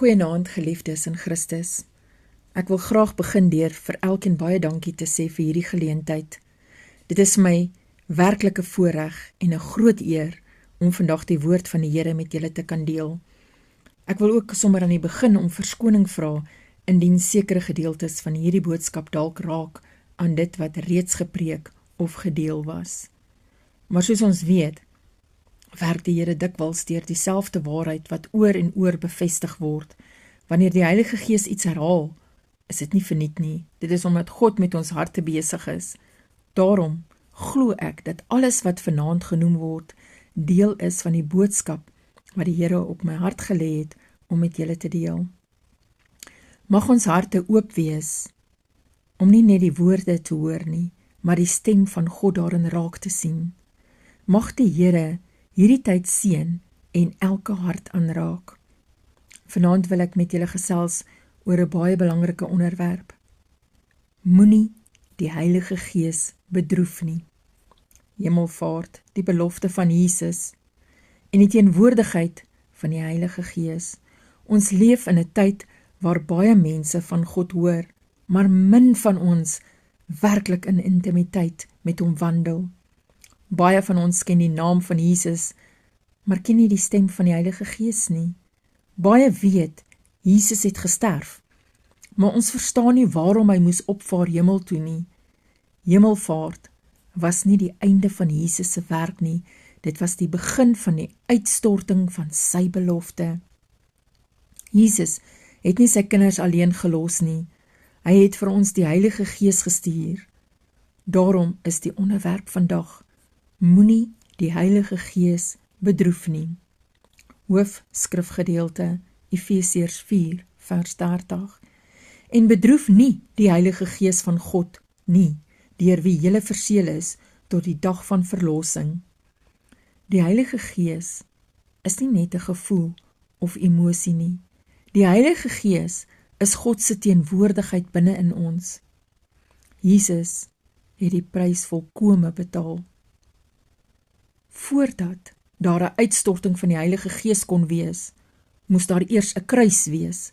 Goeienaand geliefdes in Christus. Ek wil graag begin deur vir elkeen baie dankie te sê vir hierdie geleentheid. Dit is my werklike voorreg en 'n groot eer om vandag die woord van die Here met julle te kan deel. Ek wil ook sommer aan die begin om verskoning vra indien sekere gedeeltes van hierdie boodskap dalk raak aan dit wat reeds gepreek of gedeel was. Maar soos ons weet, werk die Here dikwels deur dieselfde waarheid wat oor en oor bevestig word. Wanneer die Heilige Gees iets herhaal, is dit nie verniet nie. Dit is omdat God met ons harte besig is. Daarom glo ek dat alles wat vanaand genoem word, deel is van die boodskap wat die Here op my hart gelê het om met julle te deel. Mag ons harte oop wees om nie net die woorde te hoor nie, maar die stem van God daarin raak te sien. Mag die Here hierdie tyd seën en elke hart aanraak. Vanaand wil ek met julle gesels oor 'n baie belangrike onderwerp. Moenie die Heilige Gees bedroef nie. Hemelvaart, die belofte van Jesus en die teenwoordigheid van die Heilige Gees. Ons leef in 'n tyd waar baie mense van God hoor, maar min van ons werklik in intimiteit met hom wandel. Baie van ons ken die naam van Jesus, maar ken nie die stem van die Heilige Gees nie. Baie weet, Jesus het gesterf, maar ons verstaan nie waarom hy moes opvaar hemel toe nie. Hemelvaart was nie die einde van Jesus se werk nie, dit was die begin van die uitstorting van sy belofte. Jesus het nie sy kinders alleen gelos nie, hy het vir ons die Heilige Gees gestuur. Daarom is die onderwerp vandag, moenie die Heilige Gees bedroef nie. Hoofskrifgedeelte, Efesiërs 4, vers 30. En bedroef nie die Heilige Gees van God nie, deur wie julle verseël is tot die dag van verlossing. Die Heilige Gees is nie net 'n gevoel of emosie nie. Die Heilige Gees is God se teenwoordigheid binne in ons. Jesus het die prys volkome betaal. Voordat daar 'n uitstorting van die Heilige Gees kon wees, moes daar eers 'n kruis wees.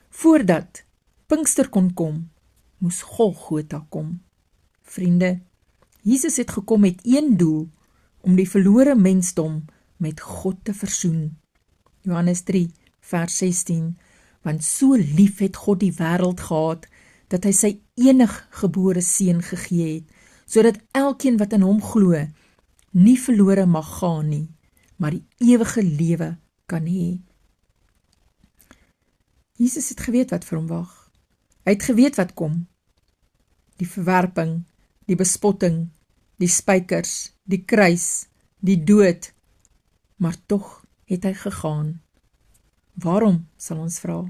Voordat Pinkster kon kom, moes Golgotha kom. Vriende, Jesus het gekom met een doel, om die verlore mensdom met God te versoen. Johannes 3, vers 16, want so lief het God die wêreld gehad, dat hy sy eniggebore seun gegee het, sodat elkeen wat in hom glo, nie verlore mag gaan nie, maar die ewige lewe kan hê. Jesus het geweet wat vir hom wag. Hy het geweet wat kom. Die verwerping, die bespotting, die spykers, die kruis, die dood, maar tog het hy gegaan. Waarom, sal ons vra?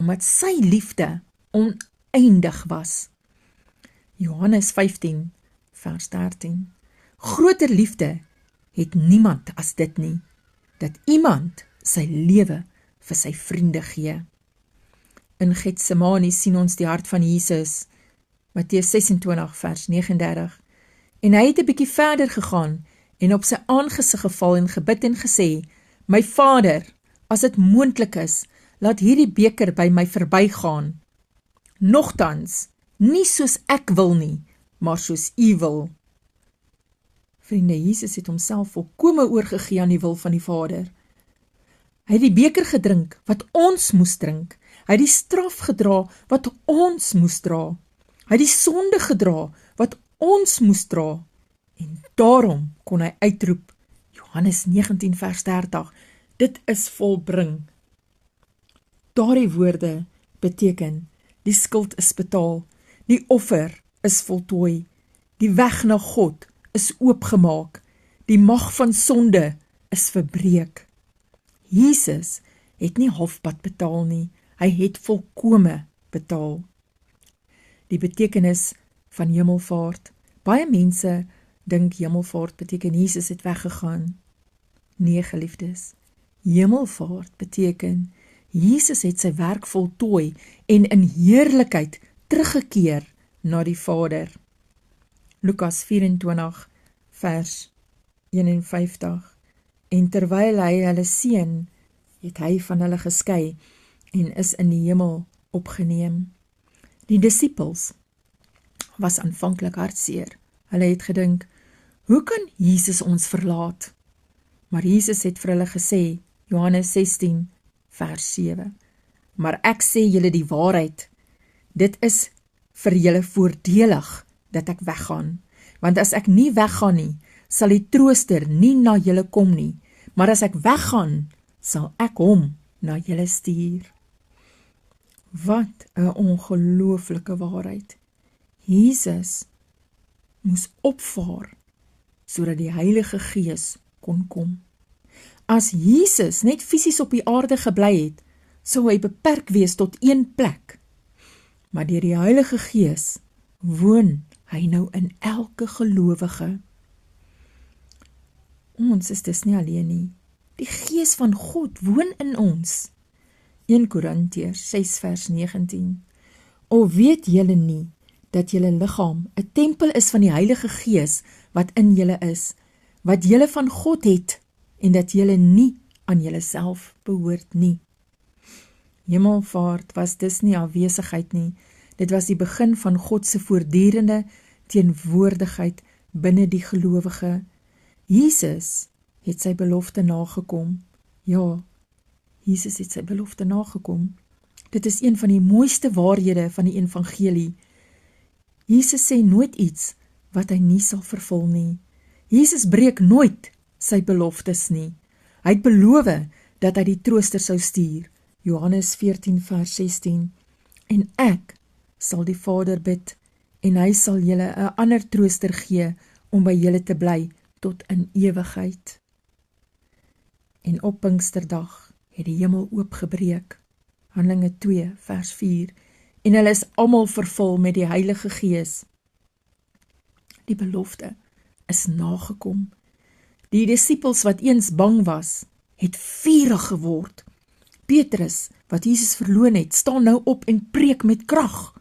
Omdat sy liefde oneindig was. Johannes 15, vers 13. Groter liefde het niemand as dit nie, dat iemand sy lewe vir sy vriende gee. In Getsemane sien ons die hart van Jesus, Matteus 26, vers 39, en hy het 'n bietjie verder gegaan, en op sy aangesig geval en gebid en gesê, my Vader, as dit moontlik is, laat hierdie beker by my verbygaan. Nogtans, nie soos ek wil nie, maar soos U wil. Vriende, Jesus het homself volkome oorgegee aan die wil van die Vader. Hy het die beker gedrink wat ons moes drink. Hy het die straf gedra wat ons moes dra. Hy het die sonde gedra wat ons moes dra. En daarom kon hy uitroep, Johannes 19 vers 30, dit is volbring. Daardie woorde beteken, die skuld is betaal, die offer is voltooi, die weg na God is oopgemaak, die mag van sonde is verbreek. Jesus het nie halfpad betaal nie, hy het volkome betaal. Die betekenis van hemelvaart. Baie mense dink hemelvaart beteken Jesus het weggegaan. Nee, geliefdes. Hemelvaart beteken Jesus het sy werk voltooi en in heerlikheid teruggekeer na die Vader. Lukas 24, vers 51. En terwyl hy hulle seën, het hy van hulle geskei en is in die hemel opgeneem. Die disippels was aanvanklik hartseer. Hulle het gedink, hoe kan Jesus ons verlaat? Maar Jesus het vir hulle gesê, Johannes 16, vers 7, maar ek sê julle die waarheid, dit is vir julle voordelig dat ek weggaan, want as ek nie weggaan nie, sal die trooster nie na julle kom nie, maar as ek weggaan, sal ek hom na julle stuur. Wat 'n ongelooflike waarheid. Jesus moes opvaar, sodat die Heilige Gees kon kom. As Jesus net fisies op die aarde gebly het, sou hy beperk wees tot een plek. Maar deur die Heilige Gees woon hy nou in elke gelowige. Ons is dus nie alleen nie. Die Gees van God woon in ons. 1 Korintiërs 6 vers 19. O weet julle nie, dat julle liggaam 'n tempel is van die Heilige Gees wat in julle is, wat julle van God het, en dat julle nie aan julle self behoort nie. Hemelvaart was dus nie afwesigheid nie, dit was die begin van God se voortdurende teenwoordigheid binne die gelowige. Jesus het sy belofte nagekom. Ja, Jesus het sy belofte nagekom. Dit is een van die mooiste waarhede van die evangelie. Jesus sê nooit iets wat hy nie sal vervul nie. Jesus breek nooit sy beloftes nie. Hy het beloof dat hy die trooster sou stuur. Johannes 14 vers 16. En ek sal die Vader bid, en hy sal julle 'n ander trooster gee, om by julle te bly, tot in ewigheid. En op Pinksterdag het die hemel oopgebreek, Handelinge 2 vers 4, en hulle is almal vervul met die Heilige Gees. Die belofte is nagekom. Die disippels wat eens bang was, het vurig geword. Petrus, wat Jesus verloon het, staan nou op en preek met krag.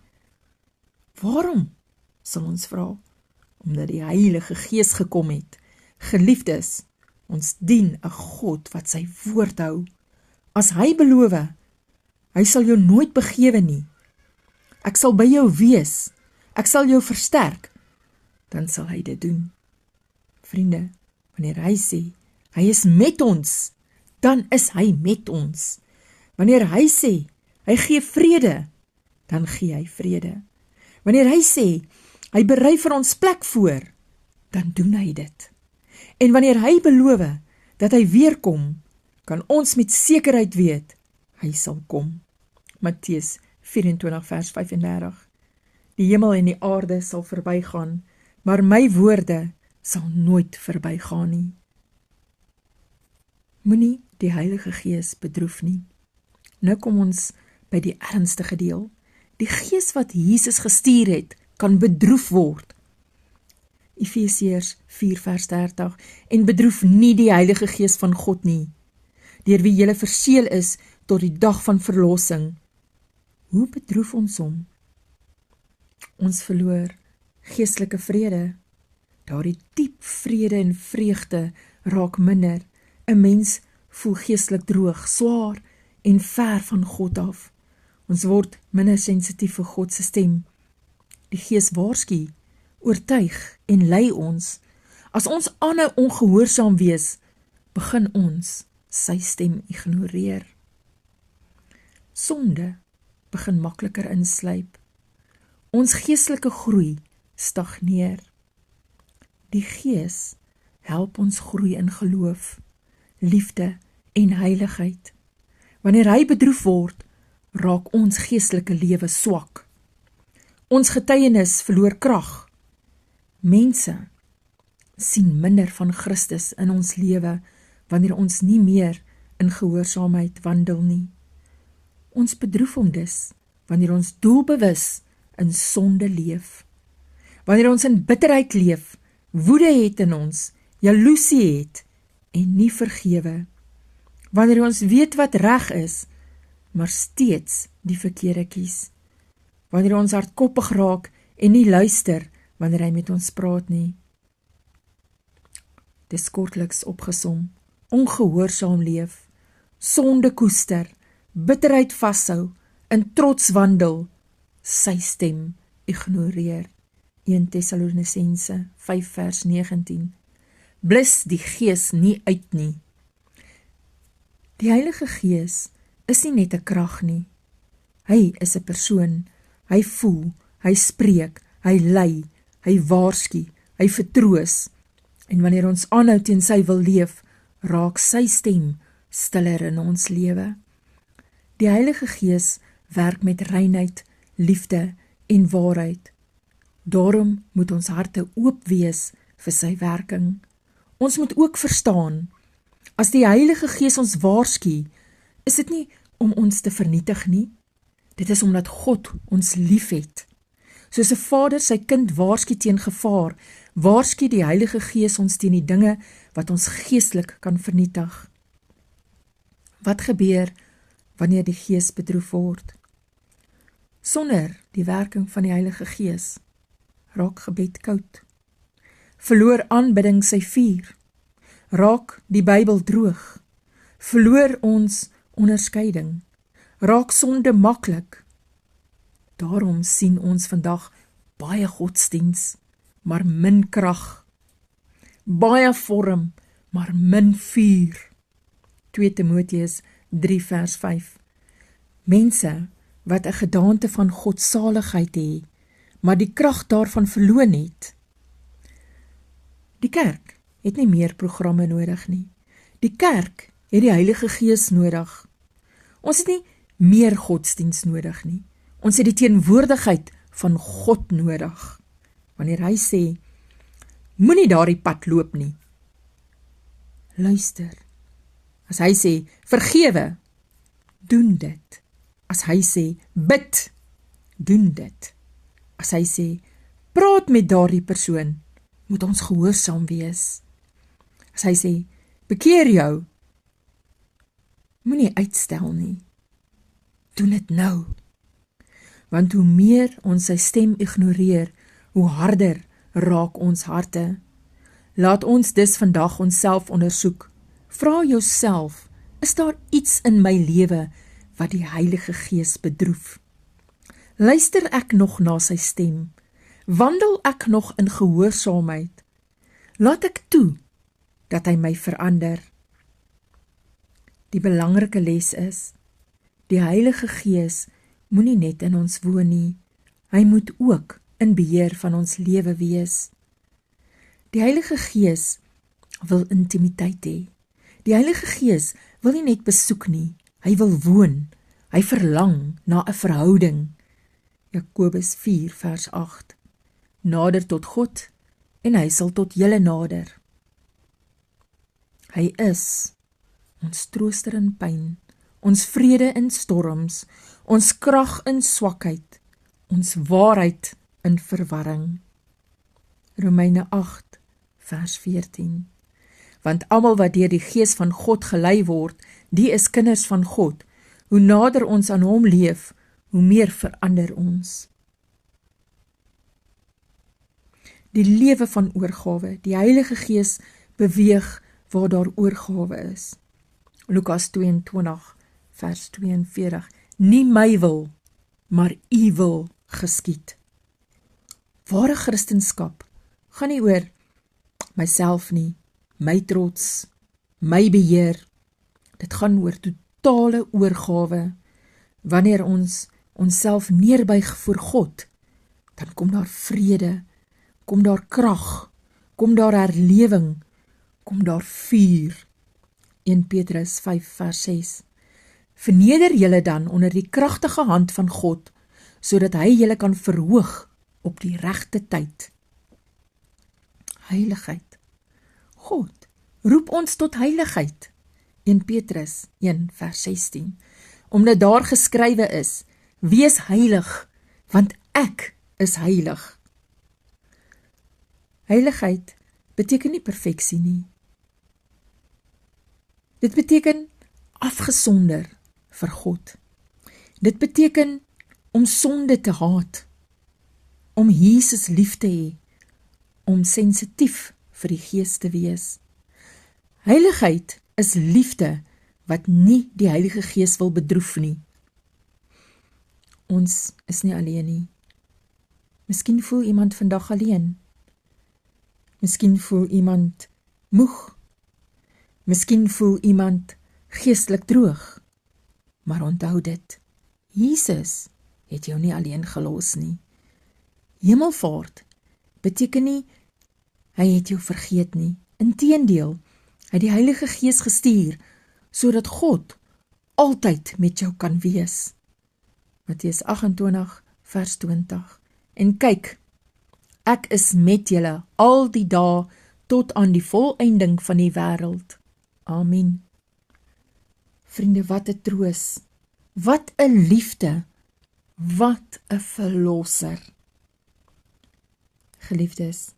Waarom, sal ons vra? Omdat die Heilige Gees gekom het. Geliefdes, ons dien 'n God wat sy woord hou. As hy beloof, hy sal jou nooit begewe nie. Ek sal by jou wees, ek sal jou versterk, dan sal hy dit doen. Vriende, wanneer hy sê, hy is met ons, dan is hy met ons. Wanneer hy sê, hy gee vrede, dan gee hy vrede. Wanneer hy sê, hy berei vir ons plek voor, dan doen hy dit. En wanneer hy beloof dat hy weer kom, kan ons met sekerheid weet, hy sal kom. Matteus 24 vers 35. Die hemel en die aarde sal verbygaan, maar my woorde sal nooit verbygaan nie. Moenie die Heilige Gees bedroef nie. Nou kom ons by die ernstige deel. Die Gees wat Jesus gestuur het, kan bedroef word. Efesiërs 4 vers 30, en bedroef nie die Heilige Gees van God nie, deur wie julle verseël is tot die dag van verlossing. Hoe bedroef ons hom? Ons verloor geestelike vrede. Daardie diep vrede en vreugde raak minder. 'n Mens voel geestelik droog, swaar en ver van God af. Ons word minder sensitief vir God se stem. Die Gees waarsku, oortuig en lei ons. As ons aanhou ongehoorsaam wees, begin ons sy stem ignoreer. Sonde begin makliker insluip. Ons geestelike groei stagneer. Die Gees help ons groei in geloof, liefde en heiligheid. Wanneer hy bedroef word, raak ons geestelike lewe swak. Ons getuienis verloor krag. Mense sien minder van Christus in ons lewe wanneer ons nie meer in gehoorsaamheid wandel nie. Ons bedroef hom dus wanneer ons doelbewus in sonde leef. Wanneer ons in bitterheid leef, woede het in ons, jaloesie het en nie vergewe. Wanneer ons weet wat reg is, maar steeds die verkeerde kies. Wanneer ons hardkoppig raak en nie luister wanneer hy met ons praat nie. Dis kortliks opgesom: ongehoorsaam leef, sonde koester, bitterheid vashou, in trots wandel, sy stem ignoreer. 1 Tessalonisense 5 vers 19. Blus die Gees nie uit nie. Die Heilige Gees is nie net 'n krag nie. Hy is 'n persoon, hy voel, hy spreek, hy lei, hy waarsku, hy vertroos. En wanneer ons aanhou teen sy wil leef, raak sy stem stiller in ons lewe. Die Heilige Gees werk met reinheid, liefde en waarheid. Daarom moet ons harte oop wees vir sy werking. Ons moet ook verstaan, as die Heilige Gees ons waarsku, is dit nie om ons te vernietig nie. Dit is omdat God ons liefhet. Soos 'n vader sy kind waarsku teen gevaar, waarsku die Heilige Gees ons teen die dinge wat ons geestelik kan vernietig. Wat gebeur wanneer die Gees bedroef word? Sonder die werking van die Heilige Gees raak gebed koud. Verloor aanbidding sy vuur. Raak die Bybel droog. Verloor ons onderskeiding. Raak sonde maklik. Daarom sien ons vandag baie godsdiens, maar min krag. Baie vorm, maar min vuur. 2 Timoteus 3 vers 5. Mense wat 'n gedaante van godsaligheid het, maar die krag daarvan verloon het. Die kerk het nie meer programme nodig nie. Die kerk het die Heilige Gees nodig. Ons het nie meer godsdiens nodig nie. Ons het die teenwoordigheid van God nodig. Wanneer hy sê, moenie daardie pad loop nie. Luister. As hy sê, vergewe, doen dit. As hy sê, bid, doen dit. As hy sê, praat met daardie persoon, moet ons gehoorsaam wees. As hy sê, bekeer jou, moenie uitstel nie. Doen dit nou. Want hoe meer ons sy stem ignoreer, hoe harder raak ons harte. Laat ons dus vandag onsself ondersoek. Vra jouself, is daar iets in my lewe wat die Heilige Gees bedroef? Luister ek nog na sy stem? Wandel ek nog in gehoorsaamheid? Laat ek toe dat hy my verander? Die belangrike les is, die Heilige Gees moenie net in ons woon nie, hy moet ook in beheer van ons lewe wees. Die Heilige Gees wil intimiteit hê. Die Heilige Gees wil nie net besoek nie, hy wil woon, hy verlang na 'n verhouding. Jakobus 4 vers 8. Nader tot God en hy sal tot julle nader. Hy is ons trooster in pyn, ons vrede in storms, ons krag in swakheid, ons waarheid in verwarring. Romeine 8 vers 14. Want almal wat deur die Gees van God gelei word, die is kinders van God. Hoe nader ons aan hom leef, hoe meer verander ons. Die lewe van oorgawe, die Heilige Gees beweeg waar daar oorgawe is. Lukas 22 vers 42. Nie my wil, maar u wil geskied. Ware Christenskap gaan nie oor myself nie, my trots, my beheer. Dit gaan oor totale oorgawe. Wanneer ons onsself neerbuig voor God, dan kom daar vrede, kom daar krag, kom daar herlewing, kom daar vuur. 1 Petrus 5 vers 6. Verneder julle dan onder die kragtige hand van God, sodat hy julle kan verhoog op die regte tyd. Heiligheid. God roep ons tot heiligheid. 1 Petrus 1 vers 16. Omdat daar geskrywe is, wees heilig, want ek is heilig. Heiligheid beteken nie perfeksie nie. Dit beteken afgesonder vir God. Dit beteken om sonde te haat, om Jesus lief te hê, om sensitief vir die Gees te wees. Heiligheid is liefde wat nie die Heilige Gees wil bedroef nie. Ons is nie alleen nie. Miskien voel iemand vandag alleen. Miskien voel iemand moeg. Miskien voel iemand geestelik droog. Maar onthou dit, Jesus het jou nie alleen gelos nie. Hemelvaart beteken nie, hy het jou vergeet nie. Inteendeel, hy het die Heilige Gees gestuur, sodat God altyd met jou kan wees. Matteus 28 vers 20. En kyk, ek is met julle al die dae tot aan die volëinding van die wêreld. Amen. Vriende, wat 'n troos, wat 'n liefde, wat 'n verlosser. Geliefdes,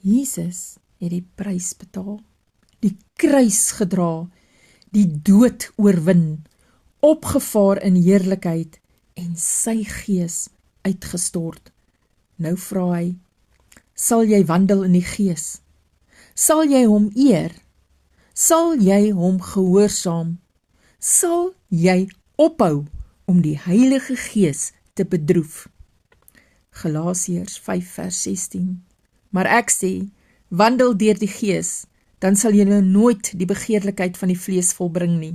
Jesus het die prys betaal, die kruis gedra, die dood oorwin, opgevaar in heerlikheid en sy Gees uitgestort. Nou vra hy, sal jy wandel in die Gees? Sal jy hom eer? Sal jy hom gehoorsaam? Sal jy ophou om die Heilige Gees te bedroef? Galasiërs 5 vers 16. Maar ek sê, wandel deur die Gees, dan sal jy nooit die begeerlikheid van die vlees volbring nie.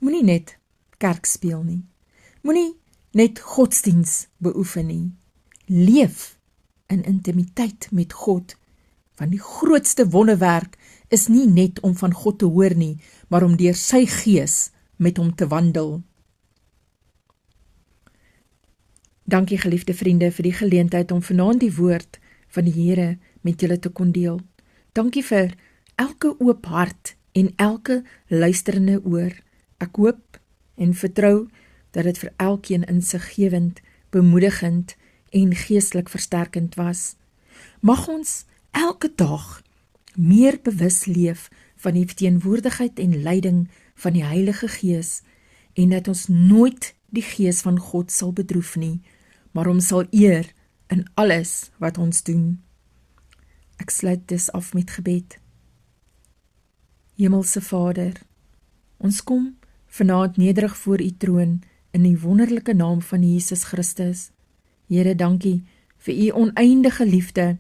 Moenie net kerk speel nie. Moenie net godsdiens beoefen nie. Leef in intimiteit met God, want die grootste wonderwerk is nie net om van God te hoor nie, maar om deur sy Gees met hom te wandel. Dankie geliefde vriende vir die geleentheid om vanaand die woord van die Here met julle te kon deel. Dankie vir elke oop hart en elke luisterende oor. Ek hoop en vertrou dat dit vir elkeen insiggewend, bemoedigend en geestelik versterkend was. Mag ons elke dag meer bewus leef van die teenwoordigheid en leiding van die Heilige Gees en dat ons nooit die Gees van God sal bedroef nie, maar hom sal eer in alles wat ons doen. Ek sluit dus af met gebed. Hemelse Vader, ons kom vanaand nederig voor u troon in die wonderlike naam van Jesus Christus. Here, dankie vir u oneindige liefde.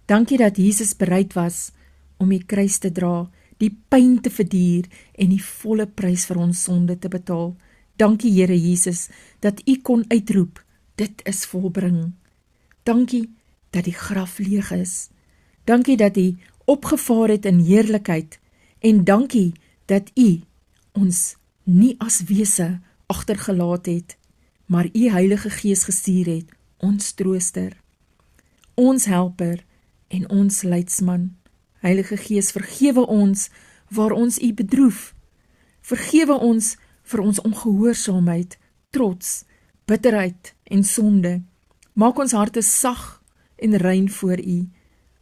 Dankie dat Jesus bereid was om die kruis te dra, die pyn te verduur en die volle prys vir ons sonde te betaal. Dankie Here Jesus, dat u kon uitroep, dit is volbring. Dankie dat die graf leeg is. Dankie dat u opgevaar het in heerlikheid en dankie dat u ons nie as wese agtergelaat het, maar u Heilige Gees gestuur het, ons trooster, ons helper en ons leidsman. Heilige Gees, vergewe ons waar ons u bedroef. Vergewe ons vir ons ongehoorsaamheid, trots, bitterheid en sonde. Maak ons harte sag en rein voor u.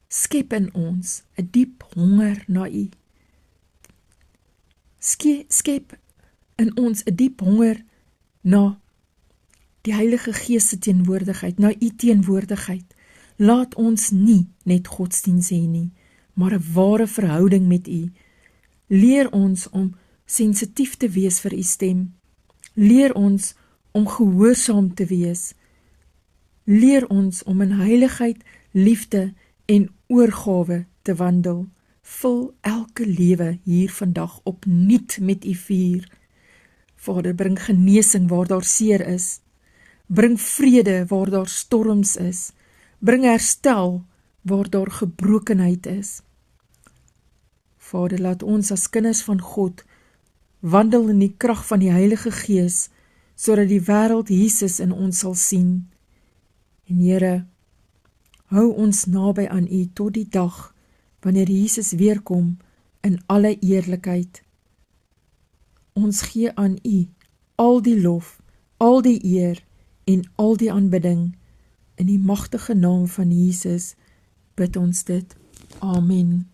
Skep in ons 'n diep honger na u. Skep in ons 'n diep honger na die Heilige Gees se teenwoordigheid, na u teenwoordigheid. Laat ons nie net godsdiens hê nie, maar 'n ware verhouding met u. Leer ons om sensitief te wees vir u stem. Leer ons om gehoorsaam te wees. Leer ons om in heiligheid, liefde en oorgawe te wandel. Vul elke lewe hier vandag opnuut met u vuur. Vader, bring genesing waar daar seer is. Bring vrede waar daar storms is. Bring herstel waar daar gebrokenheid is. Vader, laat ons as kinders van God wandel in die krag van die Heilige Gees, sodat die wêreld Jesus in ons sal sien. En Here, hou ons naby aan u tot die dag, wanneer Jesus weerkom in alle eerlikheid. Ons gee aan u al die lof, al die eer en al die aanbidding. In die magtige naam van Jesus bid ons dit. Amen.